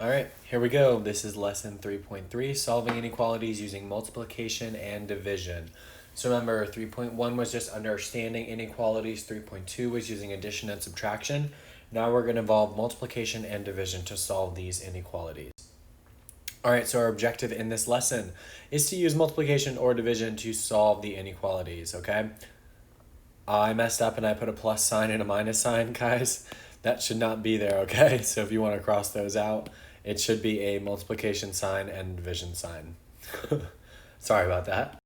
All right, here we go. This is lesson 3.3, solving inequalities using multiplication and division. So remember, 3.1 was just understanding inequalities, 3.2 was using addition and subtraction. Now we're going to involve multiplication and division to solve these inequalities. All right, so our objective in this lesson is to use multiplication or division to solve the inequalities, okay? I messed up and I put a plus sign and a minus sign, guys. That should not be there, okay? So if you want to cross those out, it should be a multiplication sign and division sign. Sorry about that.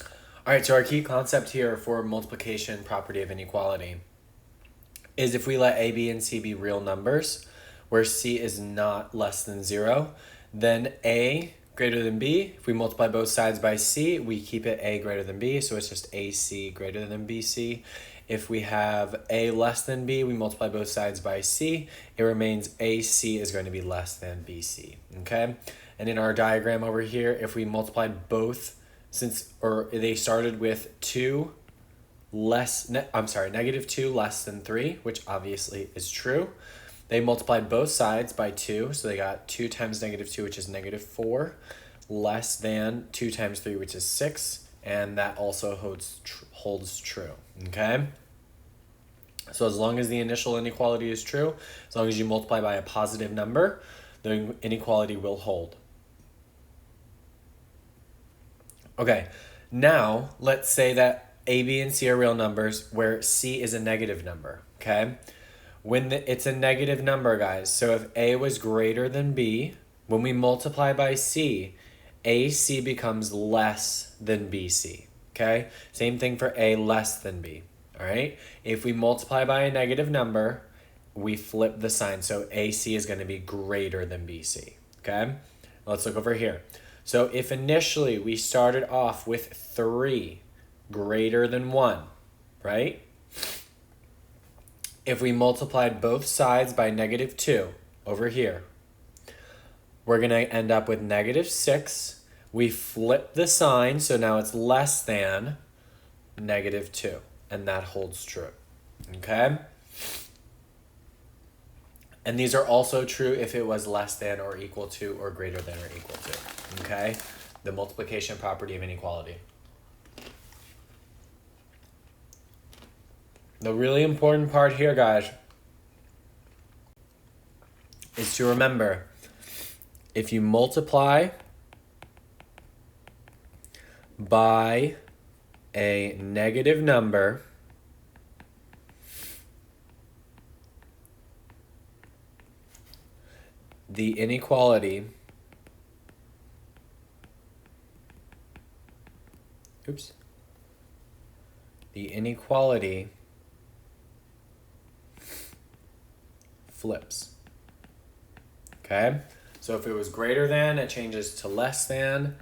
All right, so our key concept here for multiplication property of inequality is if we let a, b, and c be real numbers, where c is not less than 0, then a greater than b. If we multiply both sides by c, we keep it a greater than b, so it's just ac greater than bc. If we have a less than b, we multiply both sides by c, it remains ac is going to be less than bc, okay? And in our diagram over here, if we multiplied both, they started with negative 2 less than 3, which obviously is true. They multiplied both sides by 2, so they got 2 times negative 2, which is negative 4, less than 2 times 3, which is 6, and that also holds true, okay? So as long as the initial inequality is true, as long as you multiply by a positive number, the inequality will hold. Okay, now let's say that a, b, and c are real numbers where c is a negative number, okay? It's a negative number, guys, so if a was greater than b, when we multiply by c, ac becomes less than bc, okay? Same thing for a less than b, all right? If we multiply by a negative number, we flip the sign, so ac is going to be greater than bc, okay? Let's look over here. So if initially we started off with 3 greater than 1, right? If we multiplied both sides by negative 2 over here, we're going to end up with negative 6. We flip the sign, so now it's less than negative 2, and that holds true, okay? And these are also true if it was less than or equal to or greater than or equal to, okay? The multiplication property of inequality. The really important part here, guys, is to remember, if you multiply by a negative number, the inequality flips, okay? So if it was greater than, it changes to less than.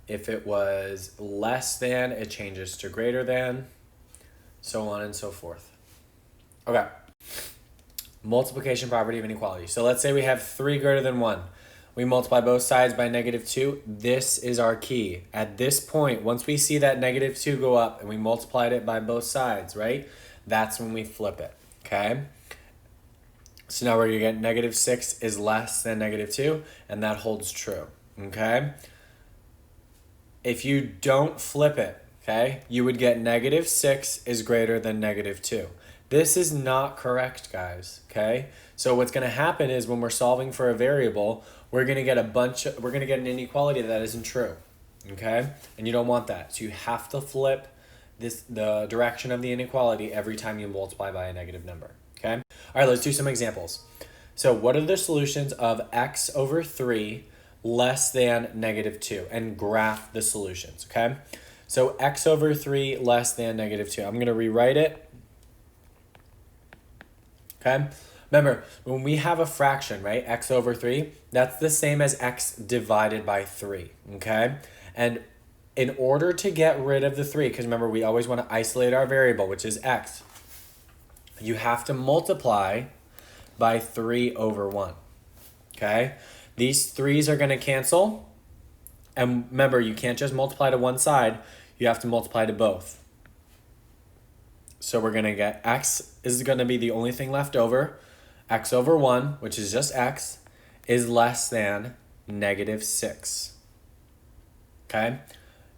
If it was less than, it changes to greater than, so on and so forth. Okay. Multiplication property of inequality. So let's say we have 3 greater than 1. We multiply both sides by negative 2. This is our key. At this point, once we see that negative 2 go up and we multiplied it by both sides, right? That's when we flip it, okay? So now we're going to get negative 6 is less than negative 2, and that holds true, okay? If you don't flip it, okay, you would get negative 6 is greater than negative 2. This is not correct, guys, okay? So what's going to happen is when we're solving for a variable, we're going to get an inequality that isn't true, okay? And you don't want that. So you have to flip the direction of the inequality every time you multiply by a negative number, okay? All right, let's do some examples. So what are the solutions of x over 3 less than negative 2? And graph the solutions, okay? So x over 3 less than negative 2. I'm going to rewrite it. Okay, remember, when we have a fraction, right, x over 3, that's the same as x divided by 3, okay? And in order to get rid of the 3, because remember, we always want to isolate our variable, which is x, you have to multiply by 3 over 1, okay? These 3's are going to cancel, and remember, you can't just multiply to one side, you have to multiply to both. So we're going to get x is going to be the only thing left over. x over 1, which is just x, is less than negative 6. Okay?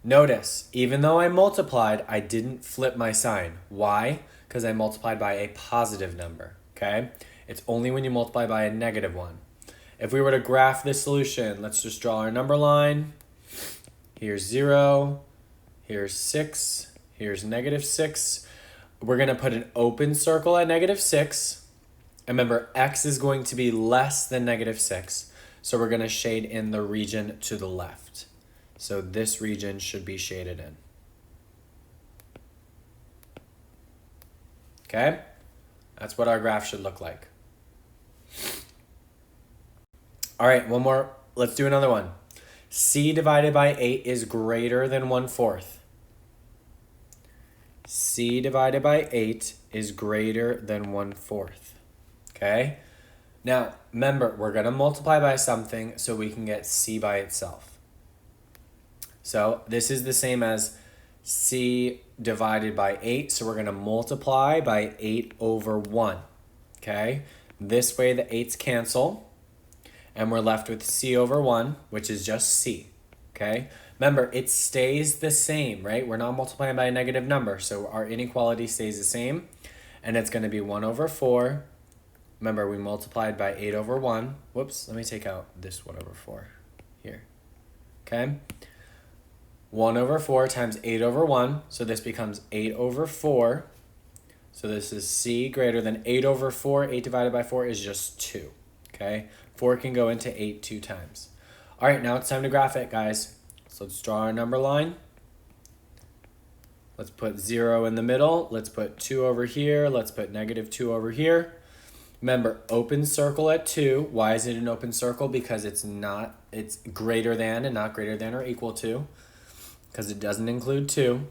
Notice, even though I multiplied, I didn't flip my sign. Why? Because I multiplied by a positive number. Okay? It's only when you multiply by a negative one. If we were to graph this solution, let's just draw our number line. Here's 0. Here's 6. Here's negative 6. We're going to put an open circle at negative 6. Remember, x is going to be less than negative 6. So we're going to shade in the region to the left. So this region should be shaded in. Okay? That's what our graph should look like. All right, one more. Let's do another one. C divided by 8 is greater than 1/4. C divided by 8 is greater than 1/4. Okay? Now, remember, we're going to multiply by something so we can get C by itself. So this is the same as C divided by 8. So we're going to multiply by 8 over 1. Okay? This way the 8's cancel. And we're left with C over 1, which is just C. Okay? Remember, it stays the same, right? We're not multiplying by a negative number. So our inequality stays the same. And it's going to be 1 over 4. Remember, we multiplied by 8 over 1. Whoops, let me take out this 1 over 4 here. Okay? 1 over 4 times 8 over 1. So this becomes 8 over 4. So this is C greater than 8 over 4. 8 divided by 4 is just 2. Okay? 4 can go into 8 2 times. All right, now it's time to graph it, guys. So let's draw our number line. Let's put 0 in the middle. Let's put 2 over here. Let's put negative 2 over here. Remember, open circle at 2. Why is it an open circle? Because it's greater than and not greater than or equal to. Because it doesn't include 2.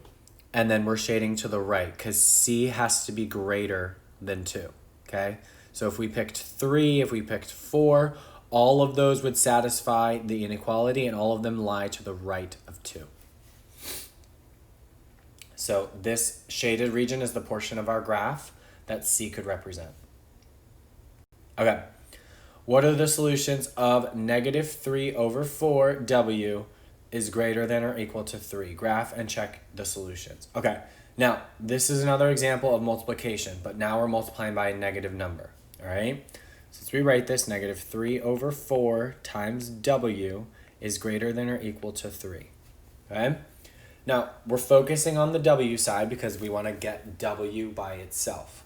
And then we're shading to the right because C has to be greater than 2. Okay? So if we picked 3, if we picked 4, all of those would satisfy the inequality and all of them lie to the right of 2. So this shaded region is the portion of our graph that C could represent. Okay. What are the solutions of negative 3 over 4 W is greater than or equal to 3? Graph and check the solutions. Okay. Now, this is another example of multiplication, but now we're multiplying by a negative number. All right? Since we write this, negative 3 over 4 times W is greater than or equal to 3. Okay? Now, we're focusing on the W side because we want to get W by itself.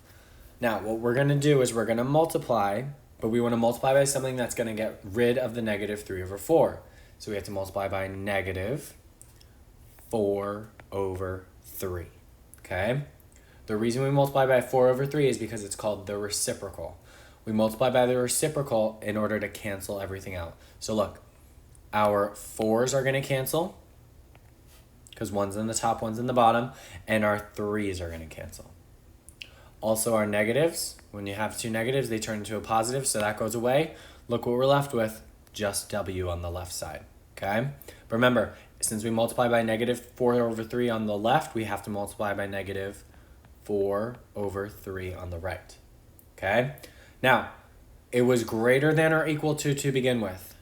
Now, what we're going to do is we're going to multiply, but we want to multiply by something that's going to get rid of the negative 3 over 4. So we have to multiply by negative 4 over 3. Okay? The reason we multiply by 4 over 3 is because it's called the reciprocal. We multiply by the reciprocal in order to cancel everything out. So look, our 4's are going to cancel because one's in the top, one's in the bottom, and our 3's are going to cancel. Also our negatives, when you have two negatives, they turn into a positive, so that goes away. Look what we're left with, just W on the left side, okay? But remember, since we multiply by negative 4 over 3 on the left, we have to multiply by negative 4 over 3 on the right, okay? Now, it was greater than or equal to begin with.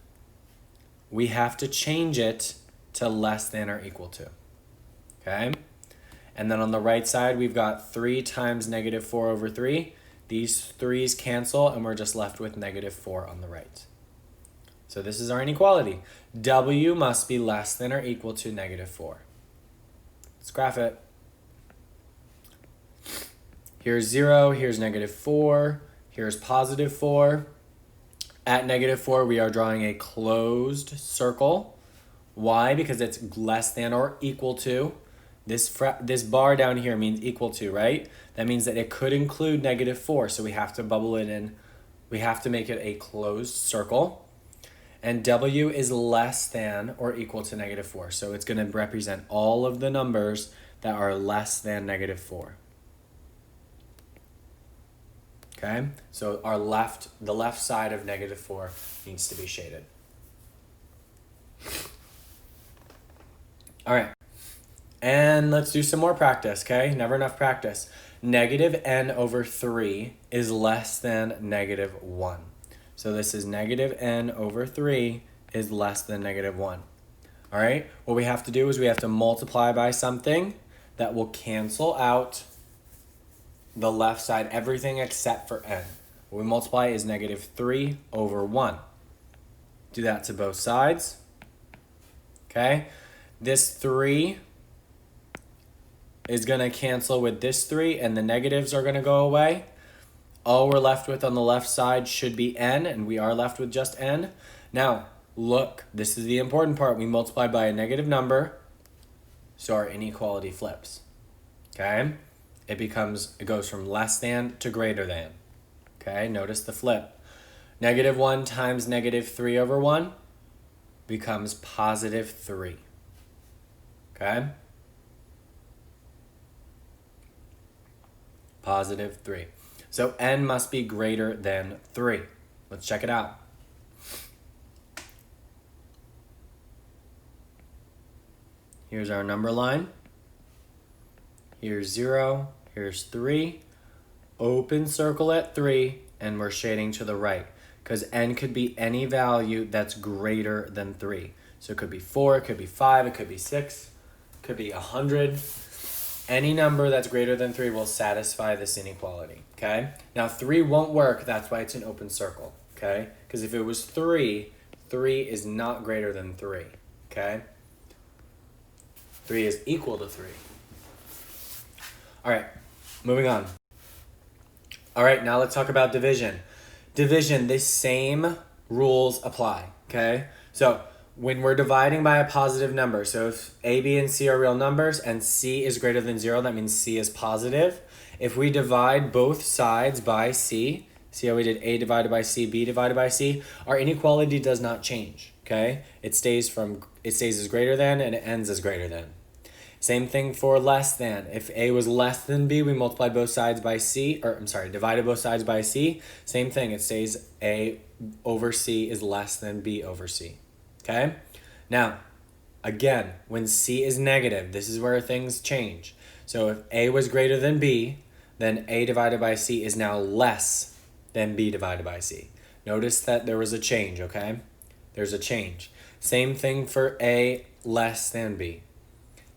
We have to change it to less than or equal to, okay? And then on the right side, we've got 3 times negative 4 over 3. These 3's cancel, and we're just left with negative 4 on the right. So this is our inequality. W must be less than or equal to negative 4. Let's graph it. Here's 0, here's negative 4, here's positive 4. At negative 4, we are drawing a closed circle. Why? Because it's less than or equal to. This bar down here means equal to, right? That means that it could include negative 4, so we have to bubble it in. We have to make it a closed circle. And W is less than or equal to negative 4, so it's going to represent all of the numbers that are less than negative 4. Okay? So the left side of negative 4 needs to be shaded. All right. And let's do some more practice, okay? Never enough practice. Negative n over 3 is less than negative 1. So this is negative n over 3 is less than negative 1. All right? What we have to do is we have to multiply by something that will cancel out the left side, everything except for n. What we multiply is negative 3 over 1. Do that to both sides. Okay? This 3 is going to cancel with this 3, and the negatives are going to go away. All we're left with on the left side should be n, and we are left with just n. Now, look, this is the important part. We multiply by a negative number, so our inequality flips. Okay? It goes from less than to greater than. Okay? Notice the flip. Negative 1 times negative 3 over 1 becomes positive 3. Okay? Positive 3. So n must be greater than 3. Let's check it out. Here's our number line. Here's 0. Here's 3. Open circle at 3, and we're shading to the right because n could be any value that's greater than 3. So it could be 4, it could be 5, it could be 6, it could be 100. Any number that's greater than 3 will satisfy this inequality, okay? Now 3 won't work, that's why it's an open circle, okay? Because if it was 3, 3 is not greater than 3, okay? 3 is equal to 3. All right, moving on. All right, now let's talk about division. Division, the same rules apply, okay? So when we're dividing by a positive number, so if a, b, and c are real numbers and c is greater than 0, that means c is positive. If we divide both sides by c, see how we did a divided by c, b divided by c, our inequality does not change, okay? It stays as greater than and it ends as greater than. Same thing for less than. If a was less than b, we multiplied both sides by c, divided both sides by c. Same thing, it stays a over c is less than b over c. Okay? Now, again, when c is negative, this is where things change. So if a was greater than b, then a divided by c is now less than b divided by c. Notice that there was a change, okay? There's a change. Same thing for a less than b.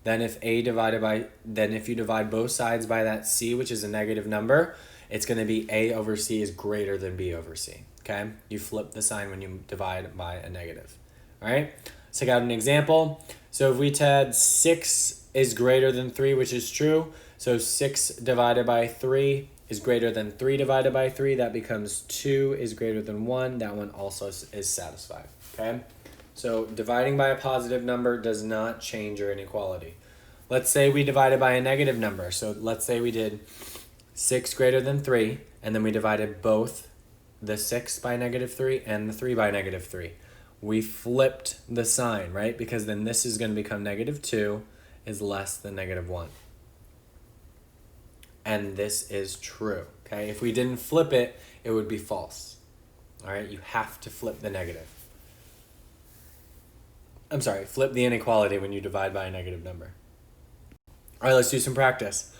Then if you divide both sides by that c, which is a negative number, it's going to be a over c is greater than b over c, okay? You flip the sign when you divide by a negative, all right? Let's take out an example. So if we had 6 is greater than 3, which is true, so 6 divided by 3 is greater than 3 divided by 3. That becomes 2 is greater than 1. That one also is satisfied, okay? So dividing by a positive number does not change your inequality. Let's say we divided by a negative number. So let's say we did 6 greater than 3, and then we divided both the 6 by negative 3 and the 3 by negative 3. We flipped the sign, right? Because then this is going to become negative 2 is less than negative 1. And this is true, okay? If we didn't flip it, it would be false, all right? You have to flip the negative. Flip the inequality when you divide by a negative number. All right, let's do some practice.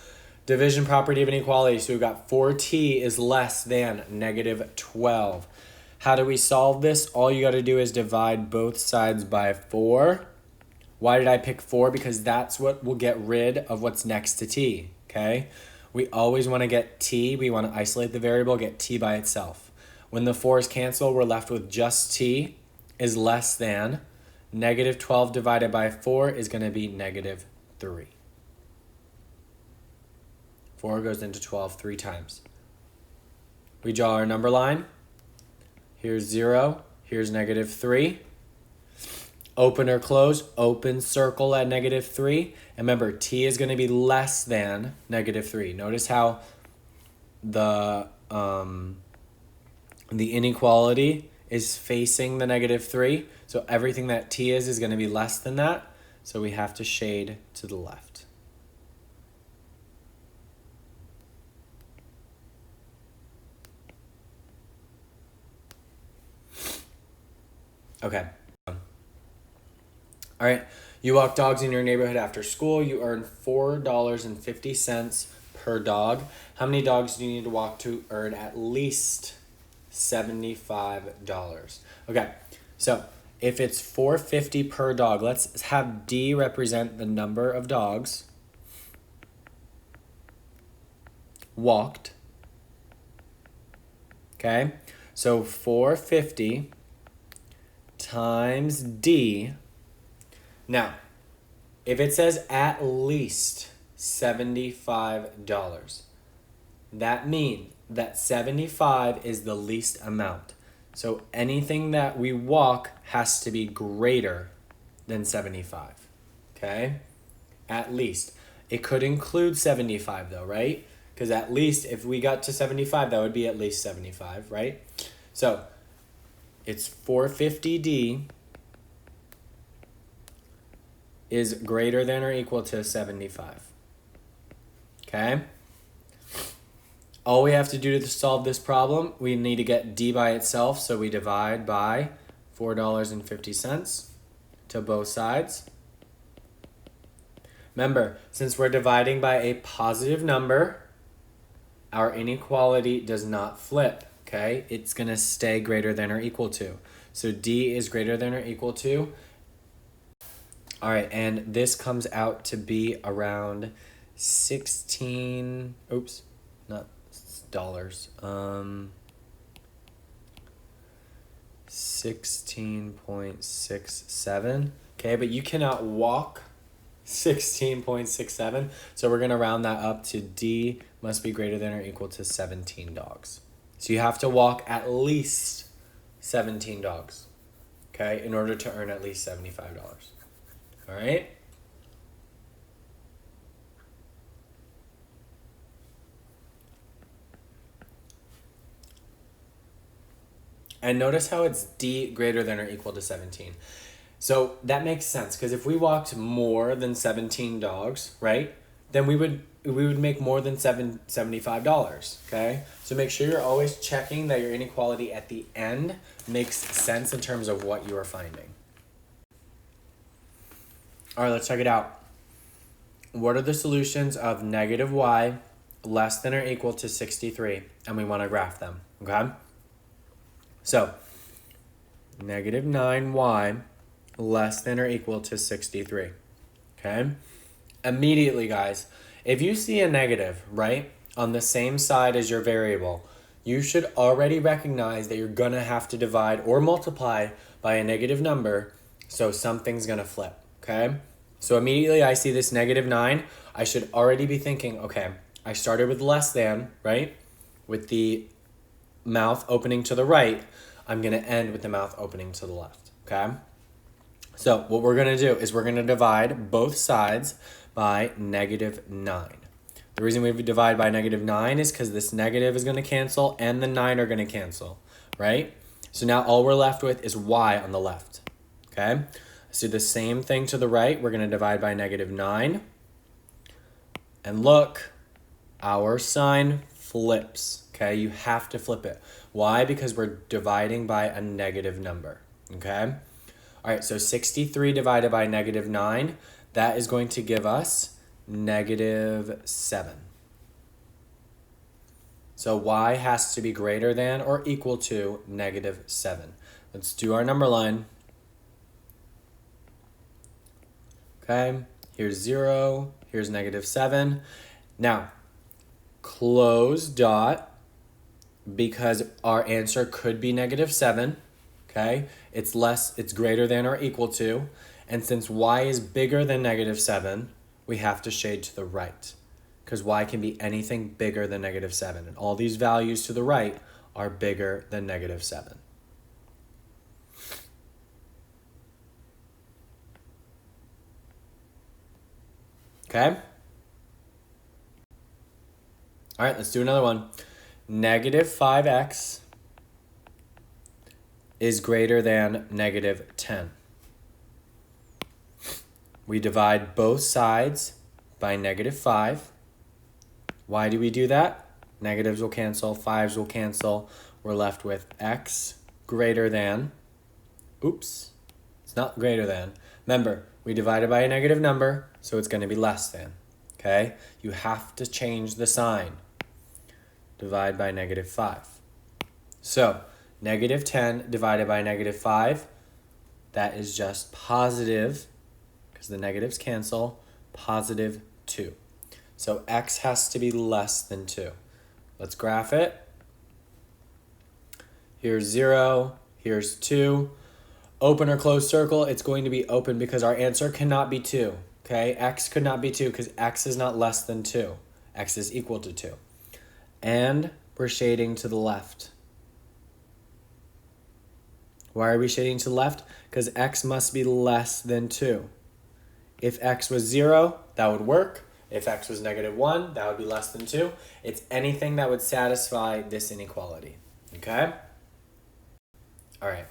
Division property of inequality. So we've got 4t is less than negative 12. How do we solve this? All you got to do is divide both sides by 4. Why did I pick 4? Because that's what will get rid of what's next to t, okay? We always want to get t. We want to isolate the variable, get t by itself. When the 4's cancel, we're left with just t is less than negative 12 divided by 4 is going to be negative 3. 4 goes into 12 3 times. We draw our number line. Here's 0. Here's negative 3. Open or close. Open circle at negative 3. And remember, t is going to be less than negative 3. Notice how the inequality is facing the negative 3. So everything that t is going to be less than that. So we have to shade to the left. Okay. All right, you walk dogs in your neighborhood after school. You earn $4.50 per dog. How many dogs do you need to walk to earn at least $75? Okay, so if it's $4.50 per dog, let's have D represent the number of dogs walked. Okay, so $4.50 times D. Now, if it says at least $75, that means that 75 is the least amount. So anything that we walk has to be greater than 75. Okay? At least. It could include 75 though, right? Because at least if we got to 75, that would be at least 75, right? So it's 450D is greater than or equal to 75. Okay? All we have to do to solve this problem, we need to get D by itself, so we divide by $4.50 to both sides. Remember, since we're dividing by a positive number, our inequality does not flip, okay? It's going to stay greater than or equal to. So D is greater than or equal to. All right, and this comes out to be around 16.67. Okay, but you cannot walk 16.67, so we're gonna round that up to D must be greater than or equal to 17 dogs. So you have to walk at least 17 dogs, okay, in order to earn at least $75. All right? And notice how it's D greater than or equal to 17. So that makes sense, because if we walked more than 17 dogs, right, then we would make more than $75, okay? So make sure you're always checking that your inequality at the end makes sense in terms of what you are finding. All right, let's check it out. What are the solutions of negative y less than or equal to 63? And we want to graph them, okay? So, negative 9y less than or equal to 63, okay? Immediately, guys, if you see a negative, right, on the same side as your variable, you should already recognize that you're going to have to divide or multiply by a negative number, so something's going to flip, okay? So immediately I see this negative 9, I should already be thinking, okay, I started with less than, right, with the mouth opening to the right, I'm going to end with the mouth opening to the left, okay? So what we're going to do is we're going to divide both sides by negative 9. The reason we divide by negative 9 is because this negative is going to cancel and the 9 are going to cancel, right? So now all we're left with is y on the left, okay? Let's do the same thing to the right. We're going to divide by negative 9. And look, our sign flips, okay? You have to flip it. Why? Because we're dividing by a negative number, okay? All right, so 63 divided by negative 9, that is going to give us negative 7. So y has to be greater than or equal to negative 7. Let's do our number line. Okay, here's 0, here's negative 7. Now, close dot, because our answer could be negative 7. Okay, it's greater than or equal to, and since y is bigger than negative 7, we have to shade to the right, because y can be anything bigger than negative 7, and all these values to the right are bigger than negative 7. Okay? All right, let's do another one. Negative 5x is greater than negative 10. We divide both sides by negative 5. Why do we do that? Negatives will cancel, 5s will cancel. We're left with x greater than, it's not greater than, Remember, we divided by a negative number, so it's going to be less than. Okay? You have to change the sign. Divide by negative 5. So, negative 10 divided by negative 5, that is just positive, because the negatives cancel, positive 2. So x has to be less than 2. Let's graph it. Here's 0, here's 2. Open or closed circle, it's going to be open because our answer cannot be 2. Okay, x could not be 2 because x is not less than 2. X is equal to 2. And we're shading to the left. Why are we shading to the left? Because x must be less than 2. If x was 0, that would work. If x was negative 1, that would be less than 2. It's anything that would satisfy this inequality. Okay? All right.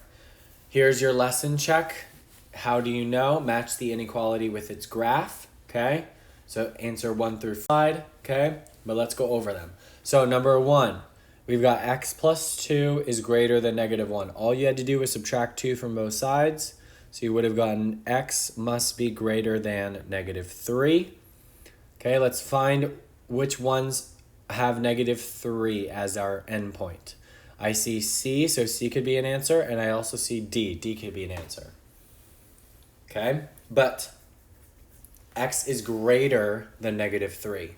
Here's your lesson check. How do you know? Match the inequality with its graph. Okay? So answer 1 through 5. Okay? But let's go over them. So number 1. We've got x plus 2 is greater than negative 1. All you had to do was subtract 2 from both sides. So you would have gotten x must be greater than negative 3. Okay, let's find which ones have negative 3 as our endpoint. I see C, so C could be an answer, and I also see D. D could be an answer. Okay, but x is greater than negative 3.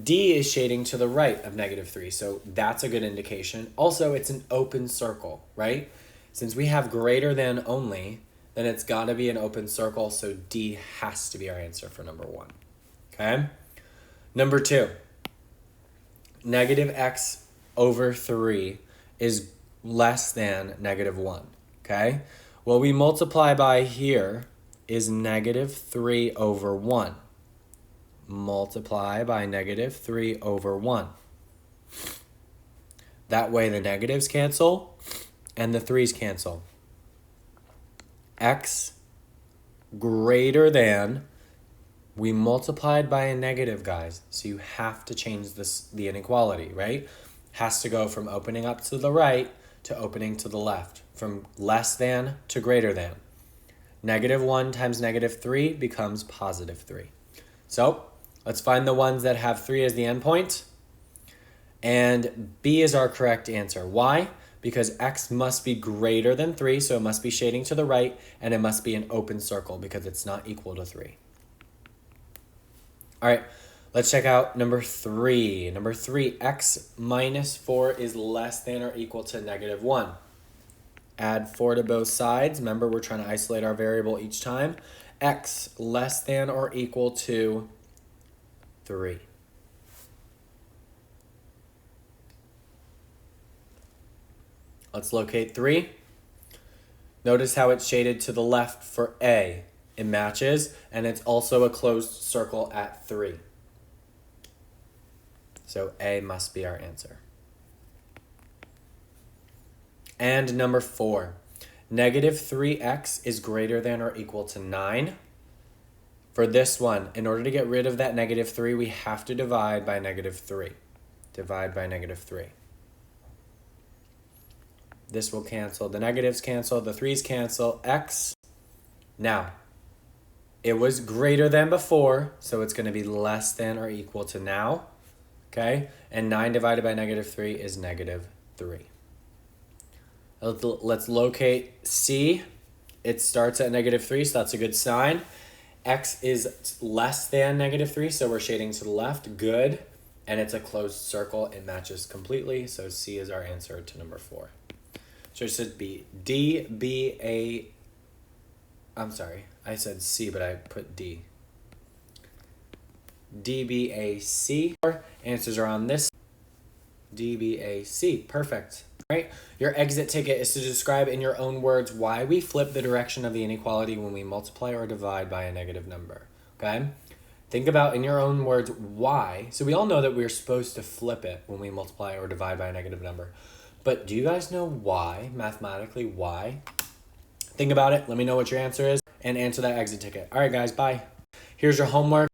D is shading to the right of negative 3, so that's a good indication. Also, it's an open circle, right? Since we have greater than only, then it's got to be an open circle, so D has to be our answer for number 1. Okay? Number 2, negative x over 3 is less than negative 1. Okay? What we multiply by here is negative 3 over 1. Multiply by negative 3 over 1. That way the negatives cancel and the 3's cancel. X greater than, we multiplied by a negative, guys, so you have to change the inequality, right? Has to go from opening up to the right to opening to the left, from less than to greater than. Negative 1 times negative 3 becomes positive 3. So let's find the ones that have 3 as the endpoint. And B is our correct answer. Why? Because x must be greater than 3, so it must be shading to the right, and it must be an open circle because it's not equal to 3. All right, let's check out number 3. Number 3, x minus 4 is less than or equal to negative 1. Add 4 to both sides. Remember, we're trying to isolate our variable each time. X less than or equal to 3. Let's locate 3. Notice how it's shaded to the left for A. It matches, and it's also a closed circle at 3. So A must be our answer. And number 4, negative 3x is greater than or equal to 9. For this one, in order to get rid of that negative 3, we have to divide by negative 3. Divide by negative 3. This will cancel. The negatives cancel. The 3's cancel. X. Now, it was greater than before, so it's going to be less than or equal to now. Okay? And 9 divided by negative 3 is negative 3. Let's locate C. It starts at negative 3, so that's a good sign. X is less than negative 3, so we're shading to the left. Good. And it's a closed circle. It matches completely, so C is our answer to number 4. So it should be D, B, A. I'm sorry. I said C, but I put D. D, B, A, C. Answers are on this. D, B, A, C. Perfect. Right? Your exit ticket is to describe in your own words why we flip the direction of the inequality when we multiply or divide by a negative number. Okay? Think about in your own words why. So we all know that we're supposed to flip it when we multiply or divide by a negative number. But do you guys know why, mathematically, why? Think about it. Let me know what your answer is and answer that exit ticket. All right, guys, bye. Here's your homework.